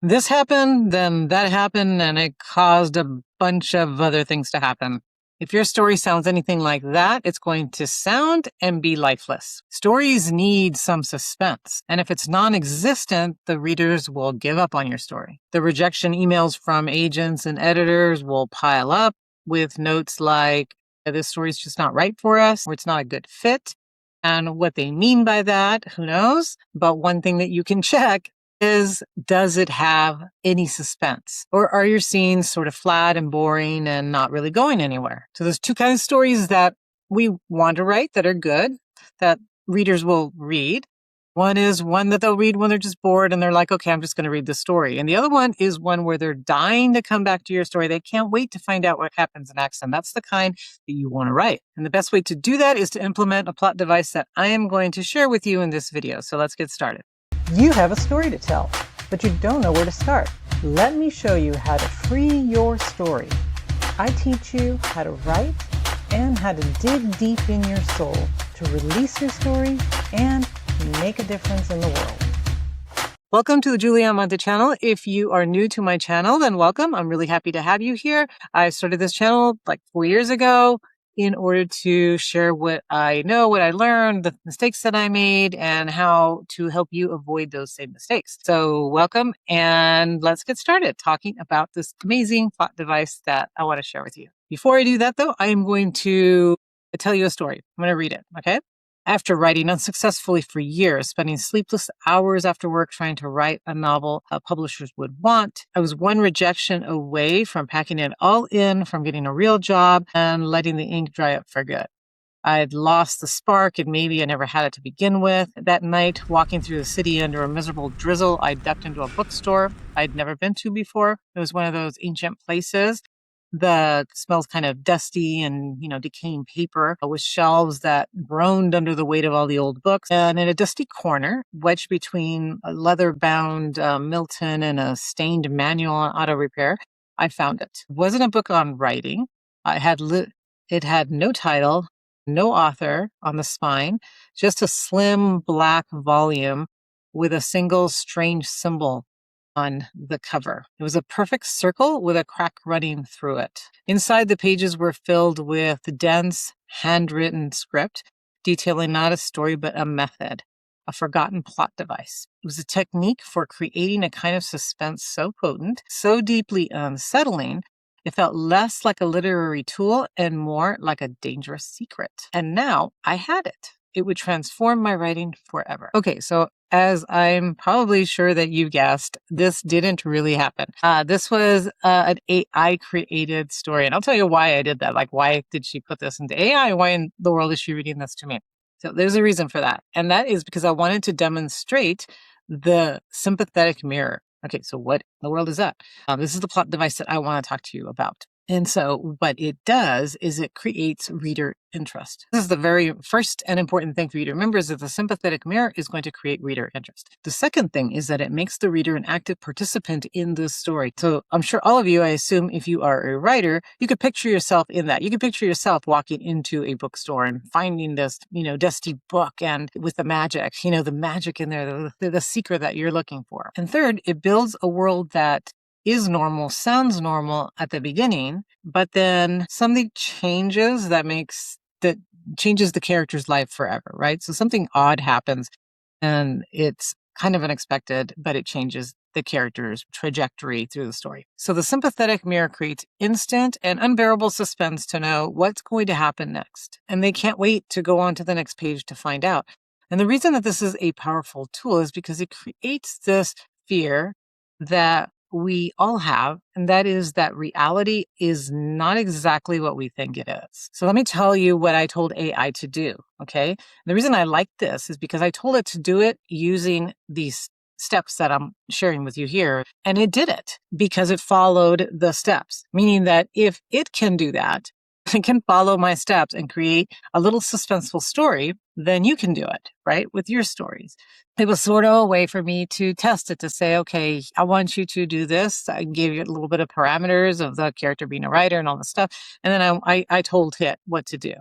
this happened, then that happened, and it caused a bunch of other things to happen. If your story sounds anything like that, it's going to sound and be lifeless. Stories need some suspense, and if it's non-existent, the readers will give up on your story. The rejection emails from agents and editors will pile up with notes like, this story's just not right for us, or it's not a good fit. And what they mean by that, who knows? But one thing that you can check is, does it have any suspense? Or are your scenes sort of flat and boring and not really going anywhere? So there's two kinds of stories that we want to write that are good, that readers will read. One is one that they'll read when they're just bored and they're like, okay, I'm just going to read this story. And the other one is one where they're dying to come back to your story. They can't wait to find out what happens next. And that's the kind that you want to write. And the best way to do that is to implement a plot device that I am going to share with you in this video. So let's get started. You have a story to tell, but you don't know where to start. Let me show you how to free your story. I teach you how to write and how to dig deep in your soul to release your story and make a difference in the world. Welcome to the Amante channel. If you are new to my channel, then welcome. I'm really happy to have you here. I started this channel like 4 years ago in order to share what I know, what I learned, the mistakes that I made, and how to help you avoid those same mistakes. So welcome, and let's get started talking about this amazing plot device that I want to share with you. Before I do that, though, I am going to tell you a story. I'm going to read it, okay? After writing unsuccessfully for years, spending sleepless hours after work trying to write a novel publishers would want, I was one rejection away from packing it all in, from getting a real job and letting the ink dry up for good. I'd lost the spark, and maybe I never had it to begin with. That night, walking through the city under a miserable drizzle, I ducked into a bookstore I'd never been to before. It was one of those ancient places. The smells kind of dusty and, decaying paper, with shelves that groaned under the weight of all the old books. And in a dusty corner, wedged between a leather-bound Milton and a stained manual on auto repair, I found it. It wasn't a book on writing. It had no title, no author on the spine, just a slim black volume with a single strange symbol on the cover. It was a perfect circle with a crack running through it. Inside, the pages were filled with dense, handwritten script, detailing not a story but a method, a forgotten plot device. It was a technique for creating a kind of suspense so potent, so deeply unsettling, it felt less like a literary tool and more like a dangerous secret. And now I had it. It would transform my writing forever. Okay, so as I'm probably sure that you guessed, this didn't really happen. This was an AI created story. And I'll tell you why I did that. Like, why did she put this into AI? Why in the world is she reading this to me? So there's a reason for that. And that is because I wanted to demonstrate the sympathetic mirror. Okay, so what in the world is that? This is the plot device that I want to talk to you about. And so what it does is it creates reader interest. This is the very first and important thing for you to remember, is that the sympathetic mirror is going to create reader interest. The second thing is that it makes the reader an active participant in this story. So I'm sure all of you, I assume if you are a writer, you could picture yourself in that. You could picture yourself walking into a bookstore and finding this, dusty book, and with the magic, the magic in there, the secret that you're looking for. And third, it builds a world that is normal, sounds normal at the beginning, but then something changes that changes the character's life forever, right? So something odd happens and it's kind of unexpected, but it changes the character's trajectory through the story. So the sympathetic mirror creates instant and unbearable suspense to know what's going to happen next. And they can't wait to go on to the next page to find out. And the reason that this is a powerful tool is because it creates this fear that we all have, and that is that reality is not exactly what we think it is. So let me tell you what I told AI to do, okay? And the reason I like this is because I told it to do it using these steps that I'm sharing with you here, and it did it because it followed the steps, meaning that if it can do that, it can follow my steps and create a little suspenseful story, then you can do it, right, with your stories. It was sort of a way for me to test it, to say, okay, I want you to do this. I gave you a little bit of parameters of the character being a writer and all this stuff. And then I told it what to do.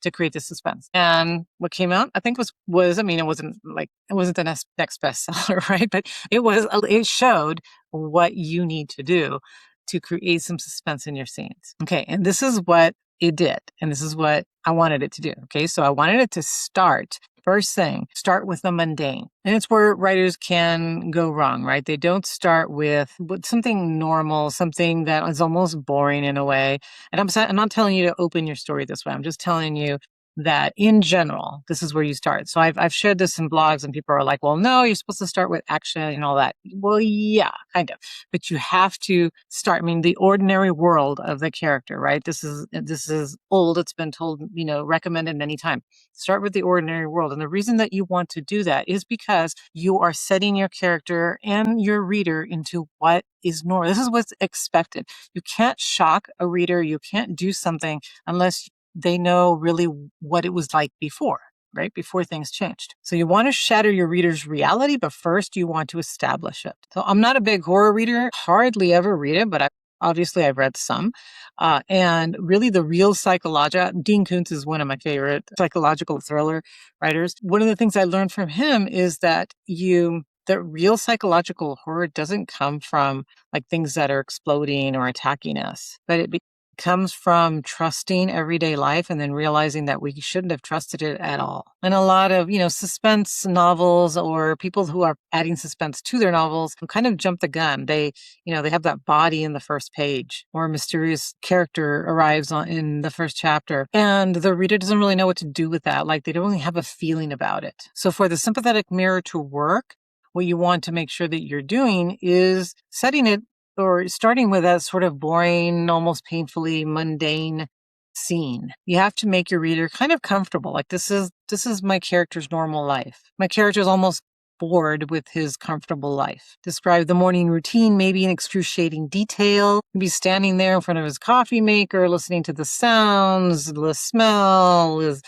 to create the suspense. And what came out, I think was I mean, it wasn't the next bestseller, right? But it showed what you need to do to create some suspense in your scenes. Okay, and this is what it did, and this is what I wanted it to do. Okay, so I wanted it to start. First thing, start with the mundane. And it's where writers can go wrong, right? They don't start with something normal, something that is almost boring in a way. And I'm not telling you to open your story this way. I'm just telling you that in general, this is where you start. So I've shared this in blogs and people are like, well, no, you're supposed to start with action and all that. Well, yeah, kind of. But you have to start, I mean, the ordinary world of the character, right? This is old. It's been told, recommended many times. Start with the ordinary world. And the reason that you want to do that is because you are setting your character and your reader into what is normal. This is what's expected. You can't shock a reader. You can't do something unless they know really what it was like before, right? Before things changed. So you want to shatter your reader's reality, but first you want to establish it. So I'm not a big horror reader, hardly ever read it, but obviously I've read some. And really the real Dean Koontz is one of my favorite psychological thriller writers. One of the things I learned from him is that the real psychological horror doesn't come from like things that are exploding or attacking us, but it comes from trusting everyday life and then realizing that we shouldn't have trusted it at all. And a lot of, suspense novels or people who are adding suspense to their novels kind of jump the gun. They have that body in the first page or a mysterious character arrives in the first chapter and the reader doesn't really know what to do with that. Like they don't really have a feeling about it. So for the sympathetic mirror to work, what you want to make sure that you're doing is setting it or starting with a sort of boring, almost painfully mundane scene. You have to make your reader kind of comfortable. Like this is my character's normal life. My character's almost bored with his comfortable life. Describe the morning routine, maybe in excruciating detail. Maybe standing there in front of his coffee maker, listening to the sounds, the smell, is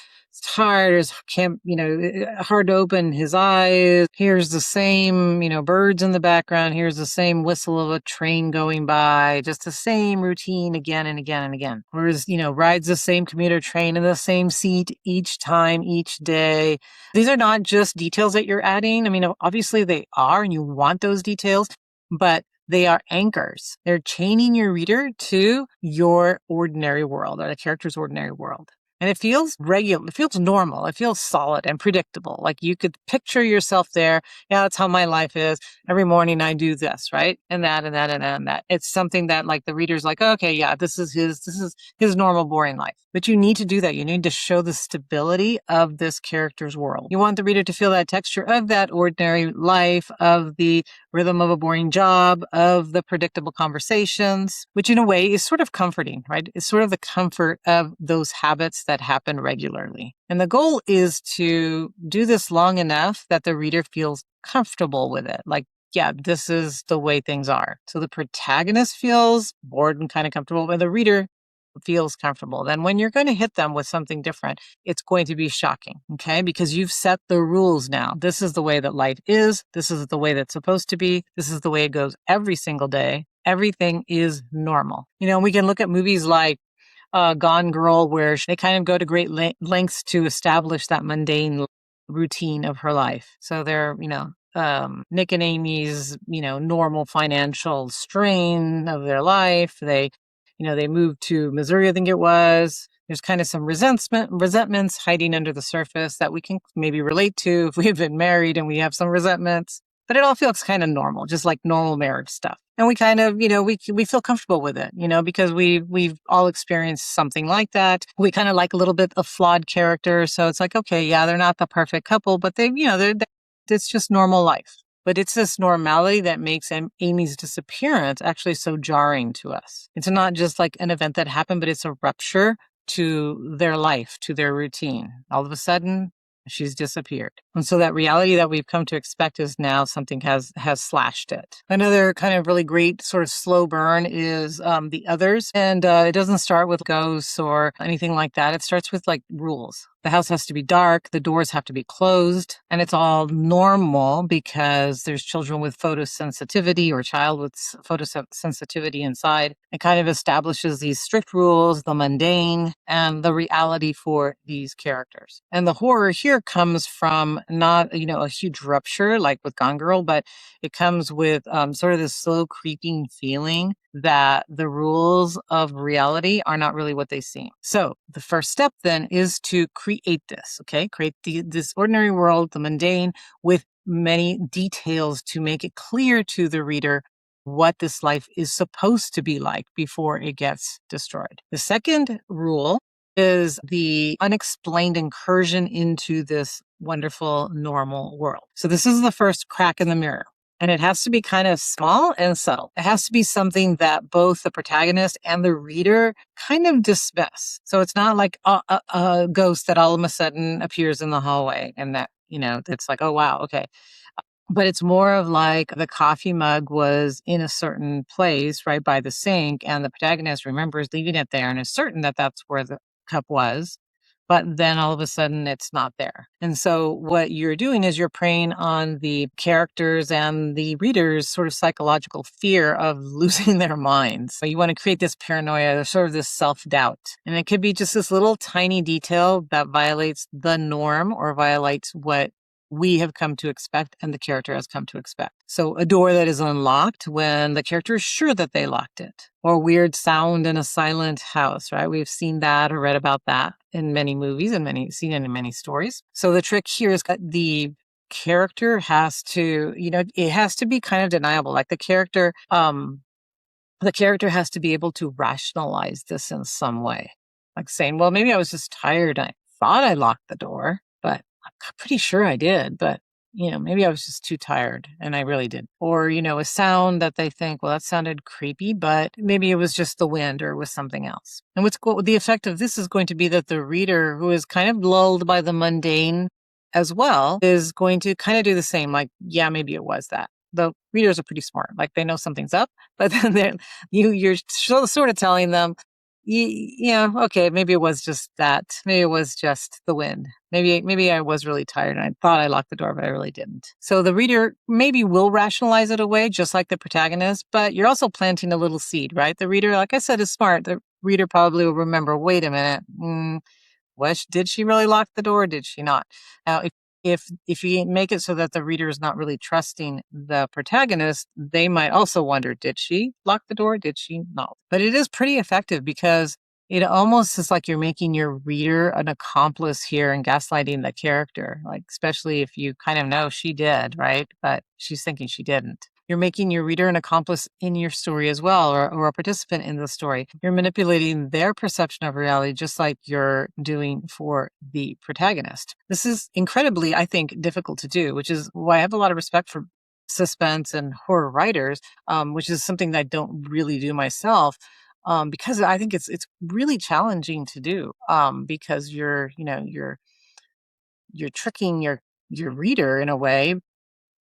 tired, hard to open his eyes. Here's the same, birds in the background. Here's the same whistle of a train going by. Just the same routine again and again and again. Whereas, rides the same commuter train in the same seat each time, each day. These are not just details that you're adding. I mean, obviously they are, and you want those details, but they are anchors. They're chaining your reader to your ordinary world or the character's ordinary world. And it feels regular, it feels normal, it feels solid and predictable. Like you could picture yourself there. Yeah, that's how my life is. Every morning I do this, right? And that, and that, and that, and that. It's something that like the reader's like, okay, yeah, this is his normal boring life. But you need to do that. You need to show the stability of this character's world. You want the reader to feel that texture of that ordinary life, of the rhythm of a boring job, of the predictable conversations, which in a way is sort of comforting, right? It's sort of the comfort of those habits that happen regularly. And the goal is to do this long enough that the reader feels comfortable with it. Like, yeah, this is the way things are. So the protagonist feels bored and kind of comfortable, but the reader feels comfortable. Then when you're going to hit them with something different, it's going to be shocking, okay? Because you've set the rules now. This is the way that life is. This is the way that's supposed to be. This is the way it goes every single day. Everything is normal. We can look at movies like Gone Girl, where they kind of go to great lengths to establish that mundane routine of her life. So they're, Nick and Amy's, normal financial strain of their life. They moved to Missouri, I think it was. There's kind of some resentments hiding under the surface that we can maybe relate to if we've been married and we have some resentments. But it all feels kind of normal, just like normal marriage stuff. And we kind of, we feel comfortable with it, because we've all experienced something like that. We kind of like a little bit of flawed character. So it's like, okay, yeah, they're not the perfect couple, but it's just normal life. But it's this normality that makes Amy's disappearance actually so jarring to us. It's not just like an event that happened, but it's a rupture to their life, to their routine. All of a sudden, She's disappeared. And so that reality that we've come to expect is now something has slashed it. Another kind of really great sort of slow burn is The Others. And it doesn't start with ghosts or anything like that. It starts with like rules. The house has to be dark, the doors have to be closed, and it's all normal because there's children with photosensitivity or child with photosensitivity inside. It kind of establishes these strict rules, the mundane, and the reality for these characters. And the horror here comes from not, a huge rupture like with Gone Girl, but it comes with sort of this slow creeping feeling that the rules of reality are not really what they seem. So the first step then is to create this, okay? Create this ordinary world, the mundane, with many details to make it clear to the reader what this life is supposed to be like before it gets destroyed. The second rule is the unexplained incursion into this wonderful normal world. So this is the first crack in the mirror. And it has to be kind of small and subtle. It has to be something that both the protagonist and the reader kind of dismiss. So it's not like a ghost that all of a sudden appears in the hallway and that, it's like, oh, wow, okay. But it's more of like the coffee mug was in a certain place right by the sink, and the protagonist remembers leaving it there and is certain that that's where the cup was. But then all of a sudden it's not there. And so what you're doing is you're preying on the characters and the reader's sort of psychological fear of losing their minds. So you want to create this paranoia, sort of this self-doubt. And it could be just this little tiny detail that violates the norm or violates what we have come to expect and the character has come to expect. So a door that is unlocked when the character is sure that they locked it, or weird sound in a silent house, right? We've seen that or read about that in many movies and seen it in many stories. So the trick here is that the character has to, it has to be kind of deniable. Like the character has to be able to rationalize this in some way. Like saying, well, maybe I was just tired. I thought I locked the door, but I'm pretty sure I did, but maybe I was just too tired and I really did. Or, a sound that they think, well, that sounded creepy, but maybe it was just the wind or it was something else. And the effect of this is going to be that the reader, who is kind of lulled by the mundane as well, is going to kind of do the same. Like, yeah, maybe it was that. The readers are pretty smart. Like they know something's up, but then you're sort of telling them, yeah, okay, maybe it was just that. Maybe it was just the wind. Maybe I was really tired and I thought I locked the door, but I really didn't. So the reader maybe will rationalize it away, just like the protagonist, but you're also planting a little seed, right? The reader, like I said, is smart. The reader probably will remember, wait a minute, did she really lock the door or did she not? Now, if you make it so that the reader is not really trusting the protagonist, they might also wonder, did she lock the door? Did she not? But it is pretty effective because it almost is like you're making your reader an accomplice here and gaslighting the character, like especially if you kind of know she did, right? But she's thinking she didn't. You're making your reader an accomplice in your story as well, or a participant in the story. You're manipulating their perception of reality just like you're doing for the protagonist. This is incredibly, I think, difficult to do, which is why I have a lot of respect for suspense and horror writers, which is something that I don't really do myself. Because I think it's really challenging to do, because you're tricking your reader in a way,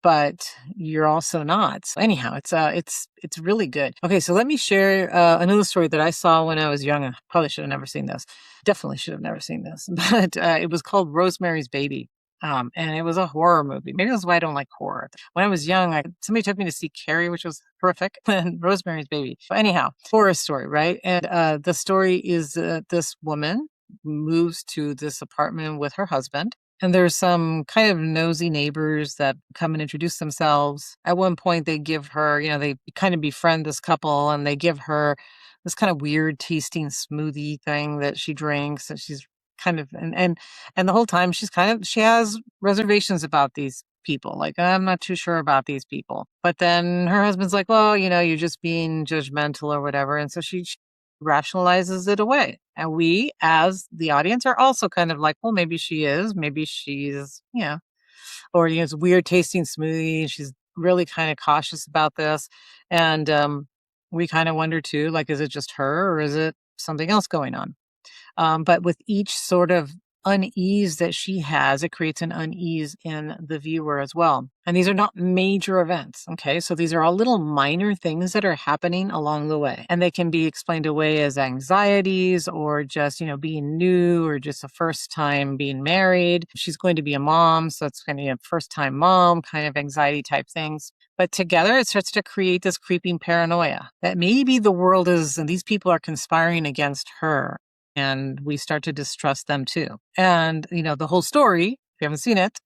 but you're also not. So anyhow, it's really good. Okay, so let me share another story that I saw when I was young. I probably should have never seen this. Definitely should have never seen this, but it was called Rosemary's Baby. And it was a horror movie. Maybe that's why I don't like horror. When I was young, somebody took me to see Carrie, which was horrific, and Rosemary's Baby. But anyhow, horror story, right? And the story is this woman moves to this apartment with her husband. And there's some kind of nosy neighbors that come and introduce themselves. At one point, they give her, they kind of befriend this couple and they give her this kind of weird tasting smoothie thing that she drinks. And she's kind of, and the whole time she has reservations about these people. Like, I'm not too sure about these people. But then her husband's like, well, you're just being judgmental or whatever. And so she rationalizes it away. And we, as the audience, are also kind of like, well, maybe she is, maybe she's, or, it's weird tasting smoothie. She's really kind of cautious about this. And we kind of wonder too, like, is it just her or is it something else going on? But with each sort of unease that she has, it creates an unease in the viewer as well. And these are not major events, okay? So these are all little minor things that are happening along the way. And they can be explained away as anxieties or just, being new or just a first time being married. She's going to be a mom, so it's kind of a first time mom kind of anxiety type things. But together it starts to create this creeping paranoia that maybe the world is, and these people are conspiring against her. And we start to distrust them too. And, the whole story, if you haven't seen it,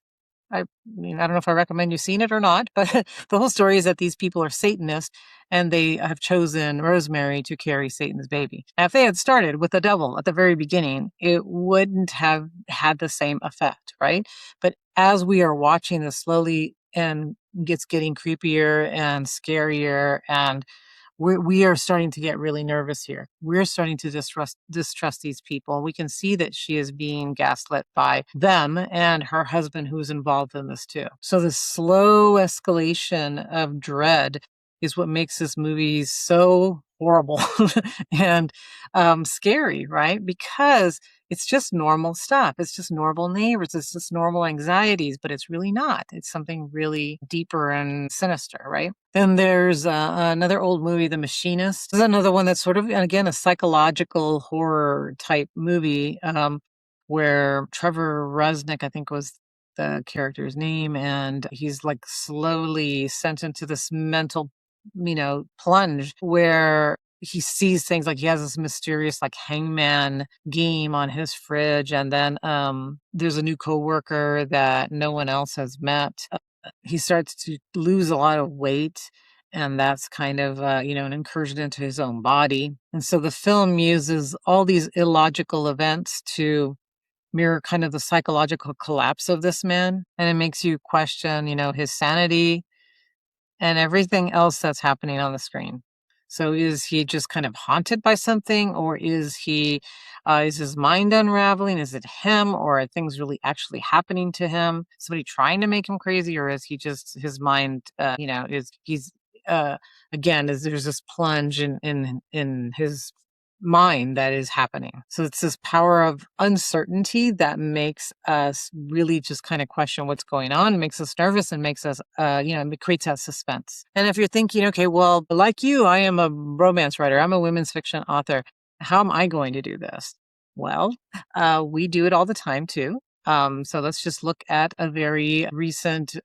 I don't know if I recommend you seen it or not, but the whole story is that these people are Satanists and they have chosen Rosemary to carry Satan's baby. Now, if they had started with the devil at the very beginning, it wouldn't have had the same effect, right? But as we are watching this slowly and it's getting creepier and scarier, and we are starting to get really nervous here. We're starting to distrust these people. We can see that she is being gaslit by them and her husband, who's involved in this too. So the slow escalation of dread is what makes this movie so horrible and scary, right? Because it's just normal stuff. It's just normal neighbors. It's just normal anxieties, but it's really not. It's something really deeper and sinister, right? Then there's another old movie, The Machinist. This is another one that's sort of, again, a psychological horror type movie where Trevor Resnick, I think was the character's name, and he's like slowly sent into this mental, plunge where he sees things like he has this mysterious like hangman game on his fridge, and then there's a new coworker that no one else has met. He starts to lose a lot of weight, and that's kind of an incursion into his own body. And so the film uses all these illogical events to mirror kind of the psychological collapse of this man, and it makes you question his sanity and everything else that's happening on the screen. So is he just kind of haunted by something, or is his mind unraveling? Is it him, or are things really actually happening to him? Somebody trying to make him crazy, or is he just his mind? Again, is there's this plunge in his mind that is happening. So it's this power of uncertainty that makes us really just kind of question what's going on, makes us nervous, and makes us, it creates that suspense. And if you're thinking, okay, well, like you, I am a romance writer, I'm a women's fiction author. How am I going to do this? Well, we do it all the time too. So let's just look at a very recent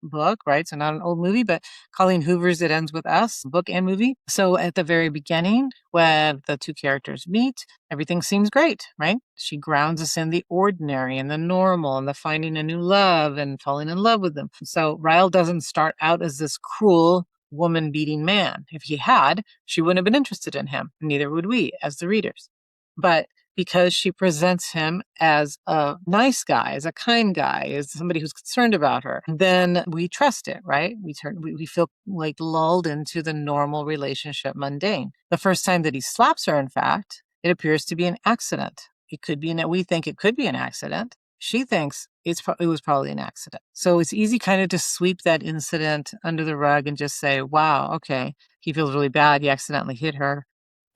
book, right? So not an old movie, but Colleen Hoover's It Ends With Us, book and movie. So at the very beginning, when the two characters meet, everything seems great, right? She grounds us in the ordinary and the normal and the finding a new love and falling in love with them. So Ryle doesn't start out as this cruel woman beating man. If he had, she wouldn't have been interested in him. Neither would we as the readers. But because she presents him as a nice guy, as a kind guy, as somebody who's concerned about her, then we trust it, right? We feel like lulled into the normal relationship mundane. The first time that he slaps her, in fact, it appears to be an accident. We think it could be an accident. She thinks it was probably an accident. So it's easy kind of to sweep that incident under the rug and just say, wow, okay, he feels really bad. He accidentally hit her.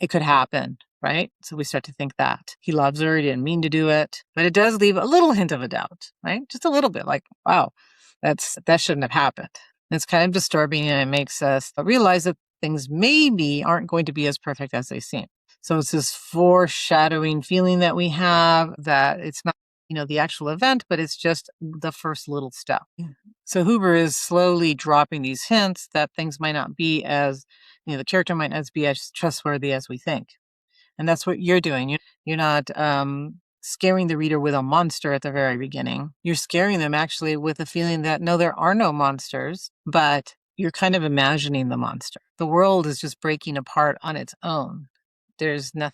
It could happen, right? So we start to think that he loves her. He didn't mean to do it, but it does leave a little hint of a doubt, right? Just a little bit like, wow, that shouldn't have happened. And it's kind of disturbing, and it makes us realize that things maybe aren't going to be as perfect as they seem. So it's this foreshadowing feeling that we have that it's not, the actual event, but it's just the first little step. So Hoover is slowly dropping these hints that things might not be as, the character might not be as trustworthy as we think. And that's what you're doing. You're not scaring the reader with a monster at the very beginning. You're scaring them actually with the feeling that, no, there are no monsters, but you're kind of imagining the monster. The world is just breaking apart on its own. There's no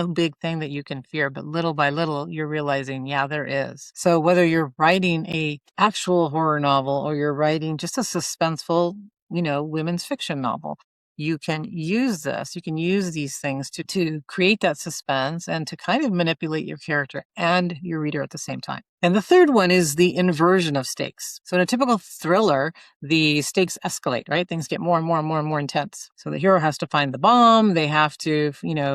big thing that you can fear, but little by little, you're realizing, yeah, there is. So whether you're writing a actual horror novel or you're writing just a suspenseful, women's fiction novel, you can use this. You can use these things to create that suspense and to kind of manipulate your character and your reader at the same time. And the third one is the inversion of stakes. So in a typical thriller, the stakes escalate, right? Things get more and more and more and more intense. So the hero has to find the bomb. They have to,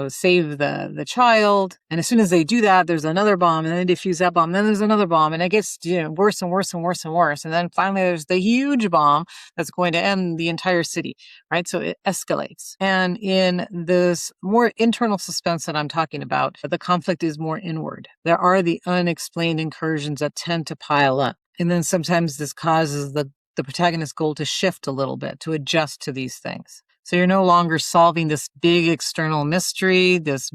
save the child. And as soon as they do that, there's another bomb, and then they defuse that bomb. And then there's another bomb, and it gets worse and worse and worse and worse. And then finally, there's the huge bomb that's going to end the entire city, right? So it escalates. And in this more internal suspense that I'm talking about, the conflict is more inward. There are the unexplained incursions that tend to pile up. And then sometimes this causes the protagonist's goal to shift a little bit, to adjust to these things. So you're no longer solving this big external mystery, this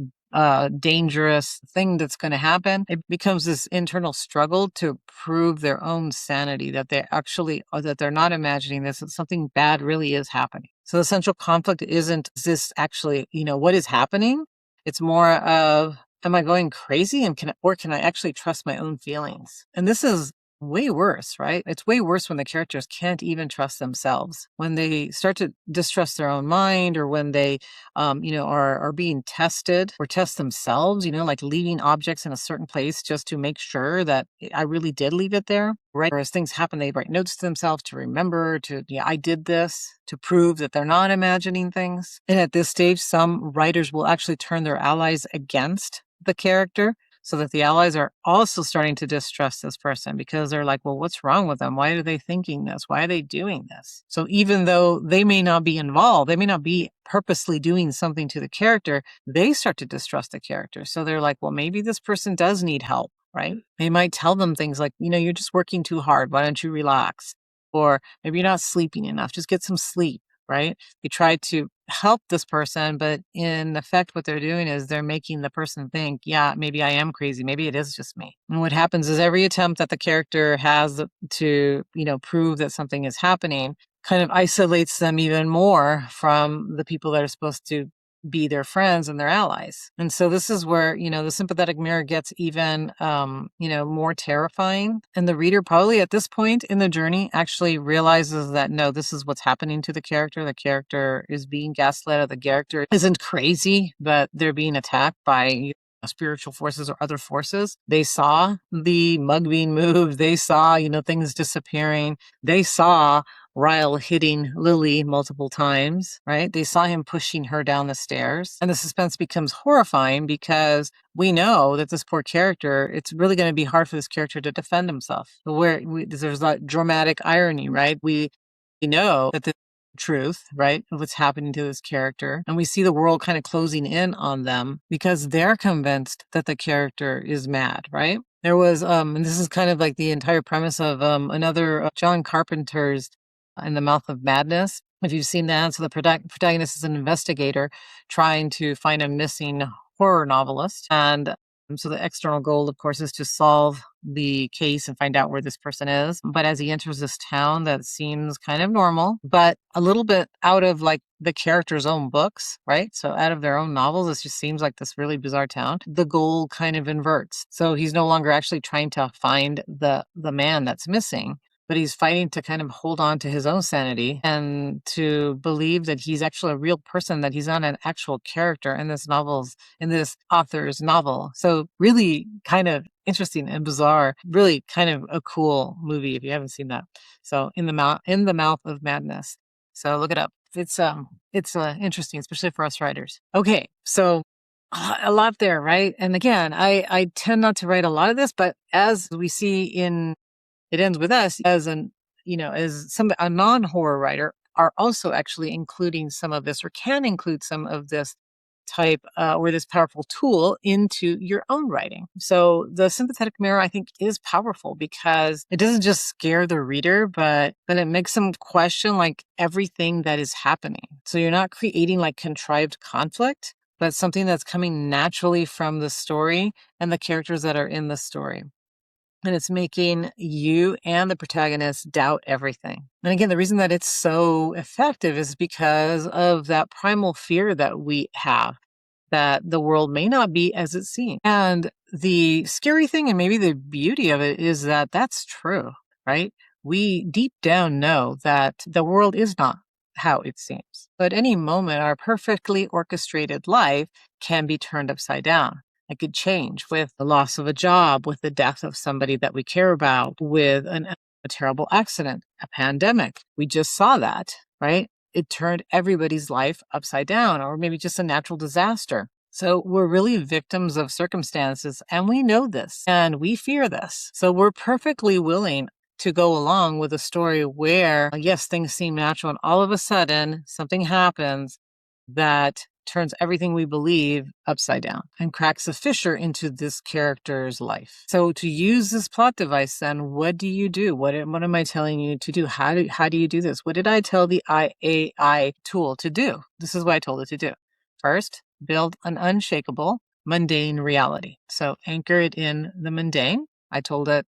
dangerous thing that's going to happen. It becomes this internal struggle to prove their own sanity, that that they're not imagining this, that something bad really is happening. So the central conflict isn't, is this actually, what is happening? It's more of, am I going crazy? And can I actually trust my own feelings? And this is way worse, right? It's way worse when the characters can't even trust themselves. When they start to distrust their own mind, or when they, are being tested or test themselves, like leaving objects in a certain place just to make sure that I really did leave it there, right? Or as things happen, they write notes to themselves to remember, I did this, to prove that they're not imagining things. And at this stage, some writers will actually turn their allies against the character, so that the allies are also starting to distrust this person, because they're like, well, what's wrong with them? Why are they thinking this? Why are they doing this? So even though they may not be involved, they may not be purposely doing something to the character, they start to distrust the character. So they're like, well, maybe this person does need help, right? They might tell them things like, you're just working too hard. Why don't you relax? Or maybe you're not sleeping enough. Just get some sleep, right? They try to help this person, but in effect, what they're doing is they're making the person think, yeah, maybe I am crazy. Maybe it is just me. And what happens is every attempt that the character has to, prove that something is happening kind of isolates them even more from the people that are supposed to be their friends and their allies. And so this is where, the sympathetic mirror gets even, more terrifying. And the reader probably at this point in the journey actually realizes that, no, this is what's happening to the character. The character is being gaslit, or the character isn't crazy, but they're being attacked by spiritual forces or other forces. They saw the mug being moved. They saw, things disappearing. They saw Ryle hitting Lily multiple times, right? They saw him pushing her down the stairs. And the suspense becomes horrifying, because we know that this poor character, it's really going to be hard for this character to defend himself. There's that dramatic irony, right? We know that the truth, right, of what's happening to this character, and we see the world kind of closing in on them because they're convinced that the character is mad, right? There was, and this is kind of like the entire premise of another John Carpenter's In the Mouth of Madness. If you've seen that, so the protagonist is an investigator trying to find a missing horror novelist. And so the external goal, of course, is to solve the case and find out where this person is. But as he enters this town that seems kind of normal, but a little bit out of like the character's own books, right? So out of their own novels, this just seems like this really bizarre town. The goal kind of inverts. So he's no longer actually trying to find the man that's missing, but he's fighting to kind of hold on to his own sanity and to believe that he's actually a real person, that he's not an actual character in this author's novel. So really kind of interesting and bizarre, really kind of a cool movie if you haven't seen that. So In the Mouth of Madness. So look it up. It's interesting, especially for us writers. Okay, so a lot there, right? And again, I tend not to write a lot of this, but as we see It Ends With Us, as a non-horror writer, are also actually including some of this, or can include some of this type or this powerful tool into your own writing. So the sympathetic mirror, I think, is powerful because it doesn't just scare the reader, but it makes them question like everything that is happening. So you're not creating like contrived conflict, but something that's coming naturally from the story and the characters that are in the story. And it's making you and the protagonist doubt everything. And again, the reason that it's so effective is because of that primal fear that we have, that the world may not be as it seems. And the scary thing, and maybe the beauty of it, is that that's true, right? We deep down know that the world is not how it seems. But at any moment, our perfectly orchestrated life can be turned upside down. It could change with the loss of a job, with the death of somebody that we care about, with a terrible accident, a pandemic. We just saw that, right? It turned everybody's life upside down, or maybe just a natural disaster. So we're really victims of circumstances, and we know this, and we fear this. So we're perfectly willing to go along with a story where, yes, things seem natural, and all of a sudden something happens that turns everything we believe upside down and cracks a fissure into this character's life. So to use this plot device, then what do you do? What am I telling you to do? How do you do this? What did I tell the IAI tool to do? This is what I told it to do. First, build an unshakable, mundane reality. So anchor it in the mundane. I told it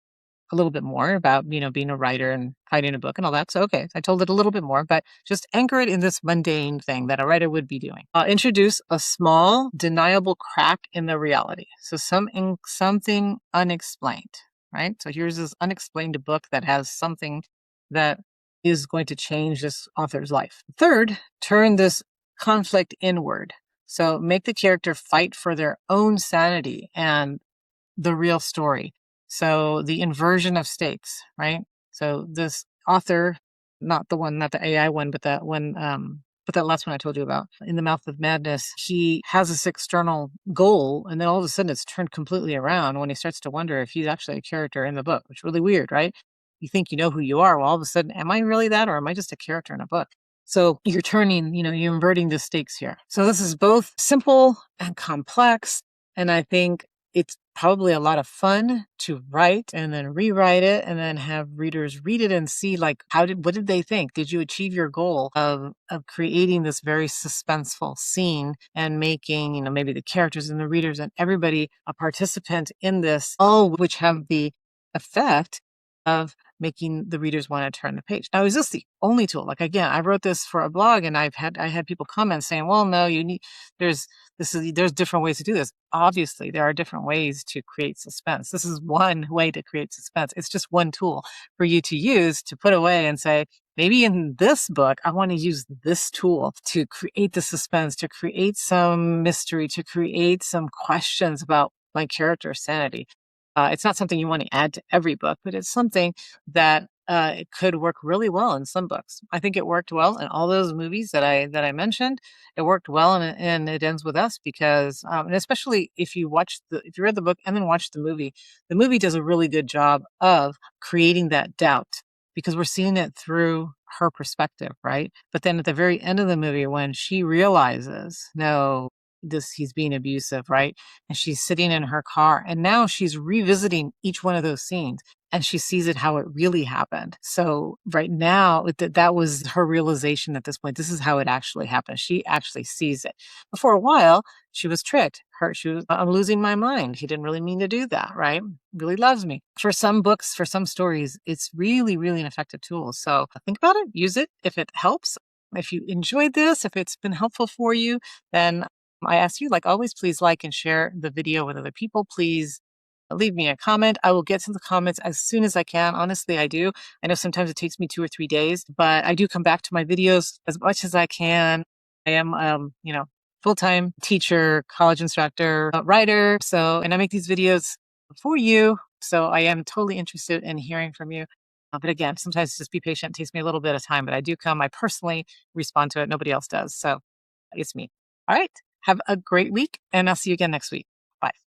a little bit more about, being a writer and writing a book and all that. So, okay, I told it a little bit more, but just anchor it in this mundane thing that a writer would be doing. Introduce a small, deniable crack in the reality. So something unexplained, right? So here's this unexplained book that has something that is going to change this author's life. Third, turn this conflict inward. So make the character fight for their own sanity and the real story. So the inversion of stakes, right? So this author, not the AI one, but that one, but that last one I told you about, In the Mouth of Madness, he has this external goal, and then all of a sudden it's turned completely around when he starts to wonder if he's actually a character in the book, which is really weird, right? You think you know who you are, well, all of a sudden, am I really that, or am I just a character in a book? So you're you're inverting the stakes here. So this is both simple and complex, and I think it's probably a lot of fun to write and then rewrite it and then have readers read it and see what did they think? Did you achieve your goal of creating this very suspenseful scene and making, maybe the characters and the readers and everybody a participant in this, all which have the effect of making the readers want to turn the page. Now, is this the only tool? Like, again, I wrote this for a blog and I had people comment saying, well, no, there's different ways to do this. Obviously, there are different ways to create suspense. This is one way to create suspense. It's just one tool for you to use to put away and say, maybe in this book, I want to use this tool to create the suspense, to create some mystery, to create some questions about my character's sanity. It's not something you want to add to every book, but it's something that it could work really well in some books. I think it worked well in all those movies that I mentioned. It worked well, and It Ends With Us because, and especially if you read the book and then watch the movie does a really good job of creating that doubt because we're seeing it through her perspective, right? But then at the very end of the movie, when she realizes, no, he's being abusive, right? And she's sitting in her car and now she's revisiting each one of those scenes and she sees it how it really happened. So right now that was her realization at this point. This is how it actually happened. She actually sees it. But for a while, she was tricked. I'm losing my mind. He didn't really mean to do that, right? Really loves me. For some books, for some stories, it's really, really an effective tool. So think about it, use it if it helps. If you enjoyed this, if it's been helpful for you, then I ask you, like always, please like and share the video with other people. Please leave me a comment. I will get to the comments as soon as I can. Honestly, I do. I know sometimes it takes me 2 or 3 days, but I do come back to my videos as much as I can. I am, full-time teacher, college instructor, writer. And I make these videos for you. So I am totally interested in hearing from you. But again, sometimes just be patient. It takes me a little bit of time, but I do come. I personally respond to it. Nobody else does. So it's me. All right. Have a great week, and I'll see you again next week. Bye.